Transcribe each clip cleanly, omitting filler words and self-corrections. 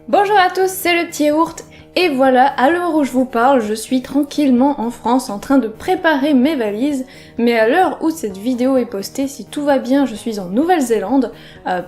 Bonjour à tous, c'est le petit yaourt, et voilà, à l'heure où je vous parle, je suis tranquillement en France en train de préparer mes valises, mais à l'heure où cette vidéo est postée, si tout va bien, je suis en Nouvelle-Zélande,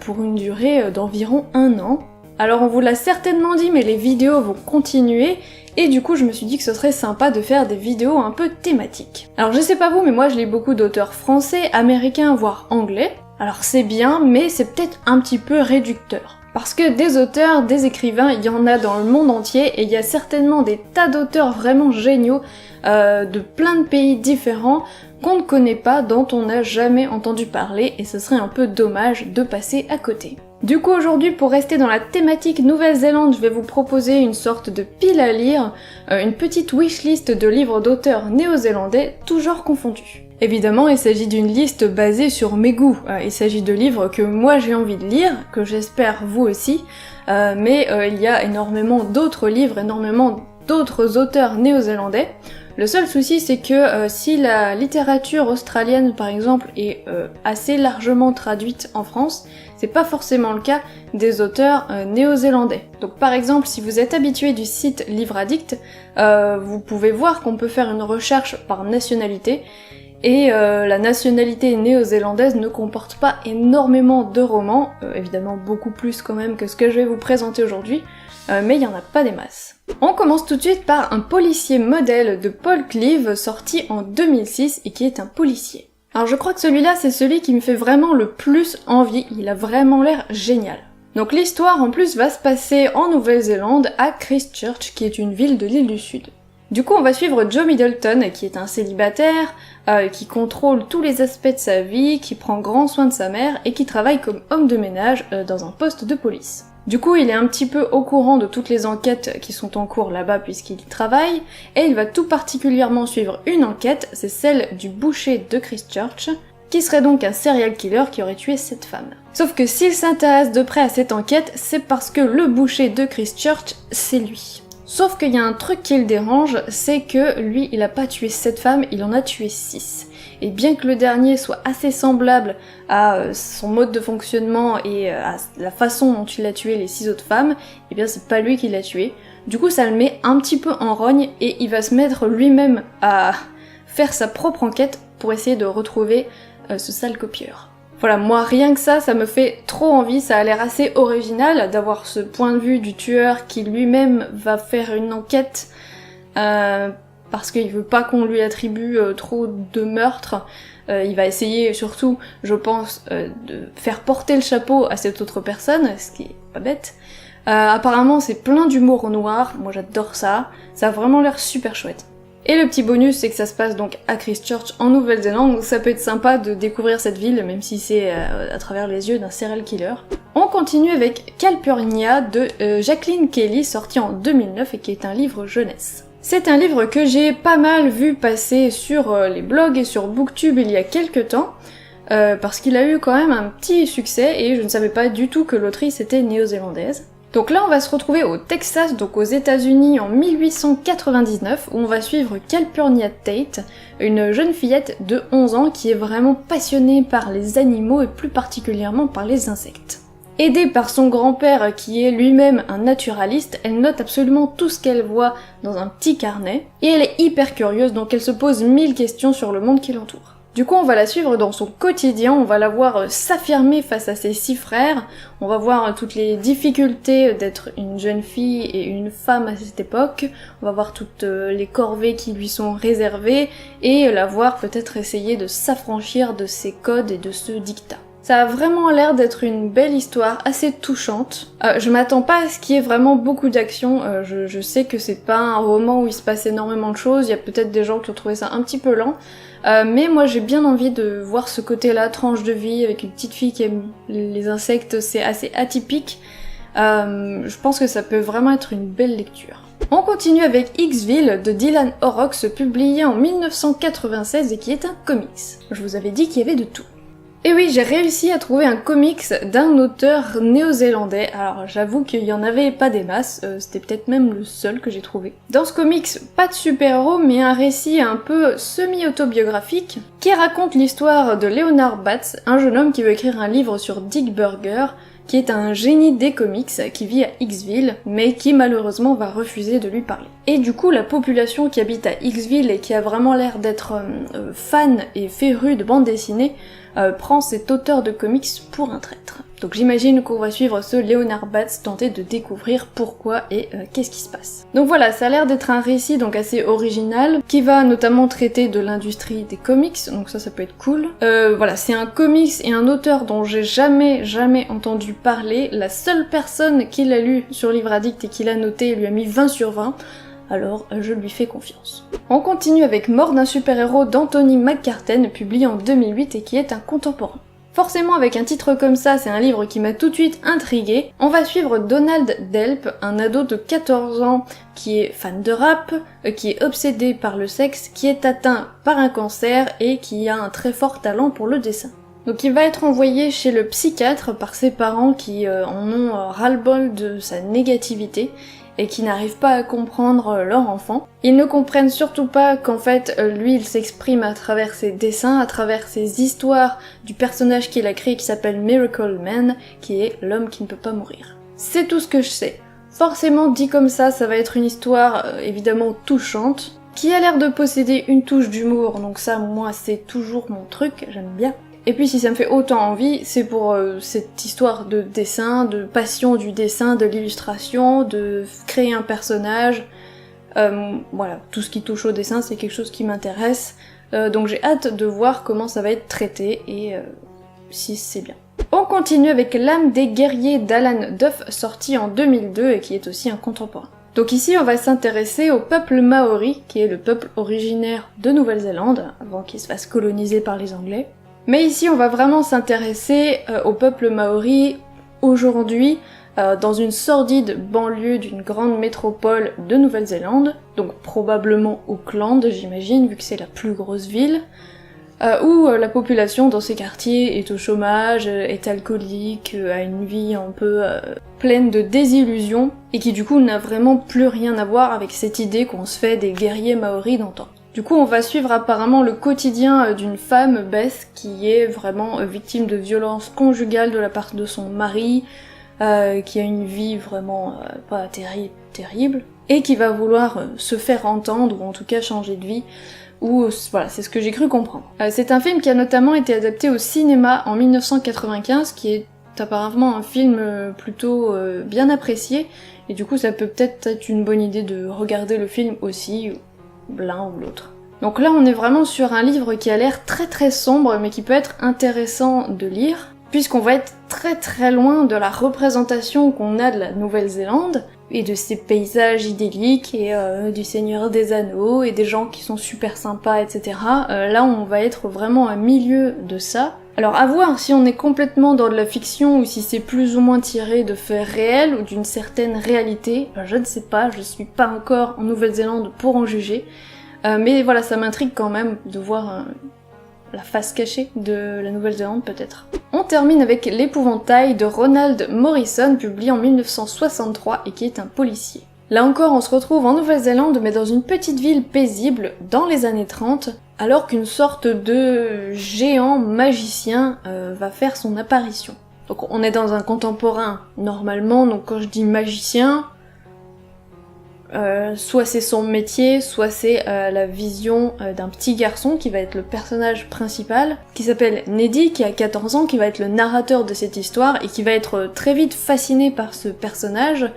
pour une durée d'environ 1 an. Alors on vous l'a certainement dit, mais les vidéos vont continuer, et du coup je me suis dit que ce serait sympa de faire des vidéos un peu thématiques. Alors je sais pas vous, mais moi je lis beaucoup d'auteurs français, américains, voire anglais. Alors c'est bien, mais c'est peut-être un petit peu réducteur. Parce que des auteurs, des écrivains, il y en a dans le monde entier, et il y a certainement des tas d'auteurs vraiment géniaux, de plein de pays différents, qu'on ne connaît pas, dont on n'a jamais entendu parler, et ce serait un peu dommage de passer à côté. Du coup aujourd'hui, pour rester dans la thématique Nouvelle-Zélande, je vais vous proposer une sorte de pile à lire, une petite wishlist de livres d'auteurs néo-zélandais, tous genres confondus. Évidemment, il s'agit d'une liste basée sur mes goûts, il s'agit de livres que moi j'ai envie de lire, que j'espère vous aussi, mais il y a énormément d'autres livres, énormément d'autres auteurs néo-zélandais. Le seul souci c'est que si la littérature australienne par exemple est assez largement traduite en France, c'est pas forcément le cas des auteurs néo-zélandais. Donc par exemple, si vous êtes habitué du site Livre Addict, vous pouvez voir qu'on peut faire une recherche par nationalité, et la nationalité néo-zélandaise ne comporte pas énormément de romans, évidemment beaucoup plus quand même que ce que je vais vous présenter aujourd'hui, mais il y en a pas des masses. On commence tout de suite par un policier modèle de Paul Cleave, sorti en 2006 et qui est un policier. Alors je crois que celui-là c'est celui qui me fait vraiment le plus envie, il a vraiment l'air génial. Donc l'histoire en plus va se passer en Nouvelle-Zélande, à Christchurch, qui est une ville de l'île du Sud. Du coup on va suivre Joe Middleton, qui est un célibataire, qui contrôle tous les aspects de sa vie, qui prend grand soin de sa mère et qui travaille comme homme de ménage dans un poste de police. Du coup il est un petit peu au courant de toutes les enquêtes qui sont en cours là-bas puisqu'il y travaille, et il va tout particulièrement suivre une enquête, c'est celle du boucher de Christchurch, qui serait donc un serial killer qui aurait tué cette femme. Sauf que s'il s'intéresse de près à cette enquête, c'est parce que le boucher de Christchurch, c'est lui. Sauf qu'il y a un truc qui le dérange, c'est que lui, il a pas tué 7 femmes, il en a tué 6. Et bien que le dernier soit assez semblable à son mode de fonctionnement et à la façon dont il a tué les 6 autres femmes, eh bien c'est pas lui qui l'a tué. Du coup ça le met un petit peu en rogne et il va se mettre lui-même à faire sa propre enquête pour essayer de retrouver ce sale copieur. Voilà, moi rien que ça me fait trop envie, ça a l'air assez original d'avoir ce point de vue du tueur qui lui-même va faire une enquête parce qu'il veut pas qu'on lui attribue trop de meurtres. Il va essayer surtout, je pense, de faire porter le chapeau à cette autre personne, ce qui est pas bête. Apparemment c'est plein d'humour noir, moi j'adore ça a vraiment l'air super chouette. Et le petit bonus, c'est que ça se passe donc à Christchurch en Nouvelle-Zélande, donc ça peut être sympa de découvrir cette ville, même si c'est à travers les yeux d'un serial killer. On continue avec Calpurnia de Jacqueline Kelly, sorti en 2009 et qui est un livre jeunesse. C'est un livre que j'ai pas mal vu passer sur les blogs et sur Booktube il y a quelques temps, parce qu'il a eu quand même un petit succès et je ne savais pas du tout que l'autrice était néo-zélandaise. Donc là on va se retrouver au Texas, donc aux États-Unis en 1899, où on va suivre Calpurnia Tate, une jeune fillette de 11 ans qui est vraiment passionnée par les animaux et plus particulièrement par les insectes. Aidée par son grand-père qui est lui-même un naturaliste, elle note absolument tout ce qu'elle voit dans un petit carnet, et elle est hyper curieuse donc elle se pose 1000 questions sur le monde qui l'entoure. Du coup on va la suivre dans son quotidien, on va la voir s'affirmer face à ses 6 frères, on va voir toutes les difficultés d'être une jeune fille et une femme à cette époque, on va voir toutes les corvées qui lui sont réservées, et la voir peut-être essayer de s'affranchir de ses codes et de ce dictat. Ça a vraiment l'air d'être une belle histoire, assez touchante. Je m'attends pas à ce qu'il y ait vraiment beaucoup d'action, je sais que c'est pas un roman où il se passe énormément de choses, il y a peut-être des gens qui ont trouvé ça un petit peu lent, mais moi j'ai bien envie de voir ce côté-là, tranche de vie, avec une petite fille qui aime les insectes, c'est assez atypique. Je pense que ça peut vraiment être une belle lecture. On continue avec Xville de Dylan Horrocks, publié en 1996 et qui est un comics. Je vous avais dit qu'il y avait de tout. Et oui, j'ai réussi à trouver un comics d'un auteur néo-zélandais, alors j'avoue qu'il y en avait pas des masses, c'était peut-être même le seul que j'ai trouvé. Dans ce comics, pas de super-héros, mais un récit un peu semi-autobiographique, qui raconte l'histoire de Leonard Batts, un jeune homme qui veut écrire un livre sur Dick Burger, qui est un génie des comics qui vit à Xville, mais qui malheureusement va refuser de lui parler. Et du coup, la population qui habite à Xville et qui a vraiment l'air d'être fan et férue de bande dessinée, prend cet auteur de comics pour un traître. Donc j'imagine qu'on va suivre ce Leonard Batts tenter de découvrir pourquoi et qu'est-ce qui se passe. Donc voilà, ça a l'air d'être un récit donc assez original, qui va notamment traiter de l'industrie des comics, donc ça peut être cool. Voilà, c'est un comics et un auteur dont j'ai jamais entendu parler. La seule personne qui l'a lu sur Livre Addict et qui l'a noté lui a mis 20 sur 20. Alors je lui fais confiance. On continue avec Mort d'un super-héros d'Anthony McCarten, publié en 2008 et qui est un contemporain. Forcément avec un titre comme ça, c'est un livre qui m'a tout de suite intriguée. On va suivre Donald Delp, un ado de 14 ans qui est fan de rap, qui est obsédé par le sexe, qui est atteint par un cancer et qui a un très fort talent pour le dessin. Donc il va être envoyé chez le psychiatre par ses parents qui en ont ras-le-bol de sa négativité et qui n'arrivent pas à comprendre leur enfant. Ils ne comprennent surtout pas qu'en fait, lui, il s'exprime à travers ses dessins, à travers ses histoires du personnage qu'il a créé qui s'appelle Miracle Man, qui est l'homme qui ne peut pas mourir. C'est tout ce que je sais. Forcément, dit comme ça va être une histoire évidemment touchante, qui a l'air de posséder une touche d'humour, donc ça, moi, c'est toujours mon truc, j'aime bien. Et puis si ça me fait autant envie, c'est pour cette histoire de dessin, de passion du dessin, de l'illustration, de créer un personnage. Voilà, tout ce qui touche au dessin, c'est quelque chose qui m'intéresse. Donc j'ai hâte de voir comment ça va être traité et si c'est bien. On continue avec L'âme des guerriers d'Alan Duff, sorti en 2002 et qui est aussi un contemporain. Donc ici on va s'intéresser au peuple maori, qui est le peuple originaire de Nouvelle-Zélande, avant qu'il se fasse coloniser par les Anglais. Mais ici on va vraiment s'intéresser au peuple maori aujourd'hui, dans une sordide banlieue d'une grande métropole de Nouvelle-Zélande, donc probablement Auckland j'imagine, vu que c'est la plus grosse ville, où la population dans ces quartiers est au chômage, est alcoolique, a une vie un peu pleine de désillusions, et qui du coup n'a vraiment plus rien à voir avec cette idée qu'on se fait des guerriers maoris d'antan. Du coup, on va suivre apparemment le quotidien d'une femme, Beth, qui est vraiment victime de violences conjugales de la part de son mari, qui a une vie vraiment pas terrible, et qui va vouloir se faire entendre, ou en tout cas changer de vie, ou voilà, c'est ce que j'ai cru comprendre. C'est un film qui a notamment été adapté au cinéma en 1995, qui est apparemment un film plutôt bien apprécié, et du coup ça peut peut-être être une bonne idée de regarder le film aussi, l'un ou l'autre. Donc là on est vraiment sur un livre qui a l'air très sombre mais qui peut être intéressant de lire, puisqu'on va être très loin de la représentation qu'on a de la Nouvelle-Zélande, et de ces paysages idylliques, et du Seigneur des Anneaux, et des gens qui sont super sympas, etc. Là on va être vraiment au milieu de ça. Alors à voir si on est complètement dans de la fiction ou si c'est plus ou moins tiré de faits réels ou d'une certaine réalité, je ne sais pas, je suis pas encore en Nouvelle-Zélande pour en juger, mais voilà, ça m'intrigue quand même de voir la face cachée de la Nouvelle-Zélande peut-être. On termine avec L'épouvantail de Ronald Morrison, publié en 1963 et qui est un policier. Là encore, on se retrouve en Nouvelle-Zélande, mais dans une petite ville paisible, dans les années 30, alors qu'une sorte de géant magicien va faire son apparition. Donc on est dans un contemporain, normalement, donc quand je dis magicien, soit c'est son métier, soit c'est la vision d'un petit garçon qui va être le personnage principal, qui s'appelle Neddy, qui a 14 ans, qui va être le narrateur de cette histoire, et qui va être très vite fasciné par ce personnage,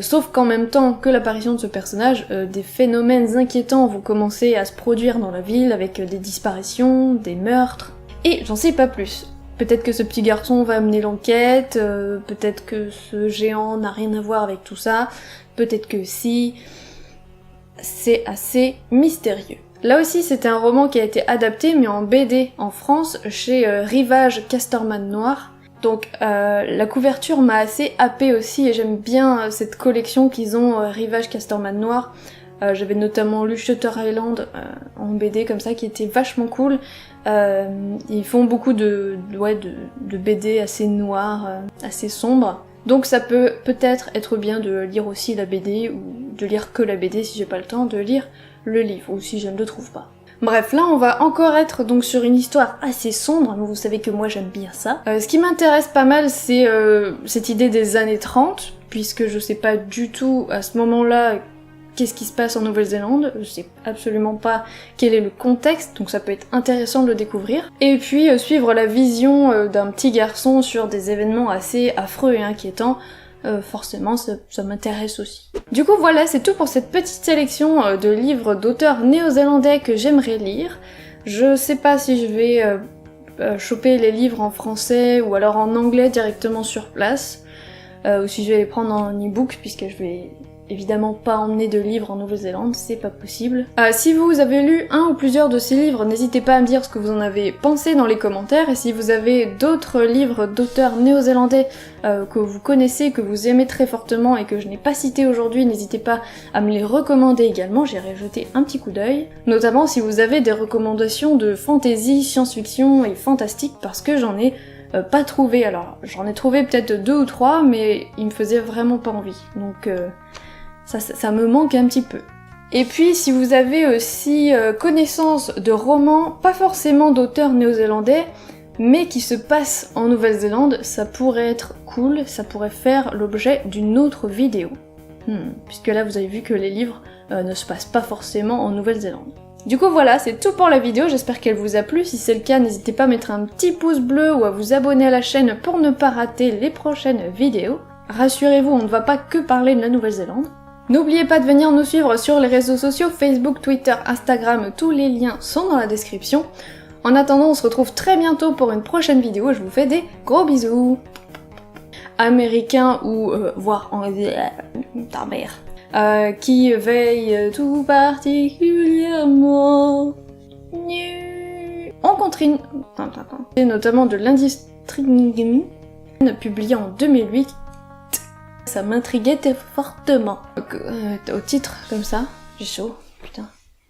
sauf qu'en même temps que l'apparition de ce personnage, des phénomènes inquiétants vont commencer à se produire dans la ville, avec des disparitions, des meurtres, et j'en sais pas plus. Peut-être que ce petit garçon va mener l'enquête, peut-être que ce géant n'a rien à voir avec tout ça, peut-être que si... C'est assez mystérieux. Là aussi, c'est un roman qui a été adapté, mais en BD en France, chez Rivage Casterman Noir. Donc la couverture m'a assez happée aussi, et j'aime bien cette collection qu'ils ont, Rivage Casterman Noir. J'avais notamment lu Shutter Island en BD comme ça, qui était vachement cool. Ils font beaucoup de BD assez noirs, assez sombres. Donc ça peut peut-être être bien de lire aussi la BD, ou de lire que la BD si j'ai pas le temps, de lire le livre, ou si je ne le trouve pas. Bref, là on va encore être donc sur une histoire assez sombre, vous savez que moi j'aime bien ça. Ce qui m'intéresse pas mal c'est cette idée des années 30, puisque je sais pas du tout à ce moment-là qu'est-ce qui se passe en Nouvelle-Zélande, je sais absolument pas quel est le contexte, donc ça peut être intéressant de le découvrir. Et puis suivre la vision d'un petit garçon sur des événements assez affreux et inquiétants, forcément ça m'intéresse aussi. Du coup voilà, c'est tout pour cette petite sélection de livres d'auteurs néo-zélandais que j'aimerais lire. Je sais pas si je vais choper les livres en français ou alors en anglais directement sur place, ou si je vais les prendre en e-book, puisque je vais évidemment pas emmener de livres en Nouvelle-Zélande, c'est pas possible. Si vous avez lu un ou plusieurs de ces livres, n'hésitez pas à me dire ce que vous en avez pensé dans les commentaires, et si vous avez d'autres livres d'auteurs néo-zélandais que vous connaissez, que vous aimez très fortement et que je n'ai pas cités aujourd'hui, n'hésitez pas à me les recommander également, j'irai jeter un petit coup d'œil. Notamment si vous avez des recommandations de fantasy, science-fiction et fantastique, parce que j'en ai pas trouvé. Alors j'en ai trouvé peut-être 2 ou 3, mais ils me faisaient vraiment pas envie, donc ça me manque un petit peu. Et puis si vous avez aussi connaissance de romans, pas forcément d'auteurs néo-zélandais, mais qui se passent en Nouvelle-Zélande, ça pourrait être cool, ça pourrait faire l'objet d'une autre vidéo. Puisque là vous avez vu que les livres ne se passent pas forcément en Nouvelle-Zélande. Du coup voilà, c'est tout pour la vidéo, j'espère qu'elle vous a plu. Si c'est le cas, n'hésitez pas à mettre un petit pouce bleu ou à vous abonner à la chaîne pour ne pas rater les prochaines vidéos. Rassurez-vous, on ne va pas que parler de la Nouvelle-Zélande. N'oubliez pas de venir nous suivre sur les réseaux sociaux, Facebook, Twitter, Instagram, tous les liens sont dans la description. En attendant, on se retrouve très bientôt pour une prochaine vidéo, je vous fais des gros bisous. Américains ou voire en ta mère. Qui veille tout particulièrement. On continue. Et notamment de l'industrie publié en 2008. Ça m'intriguait fortement. Au titre, comme ça, j'ai chaud, putain.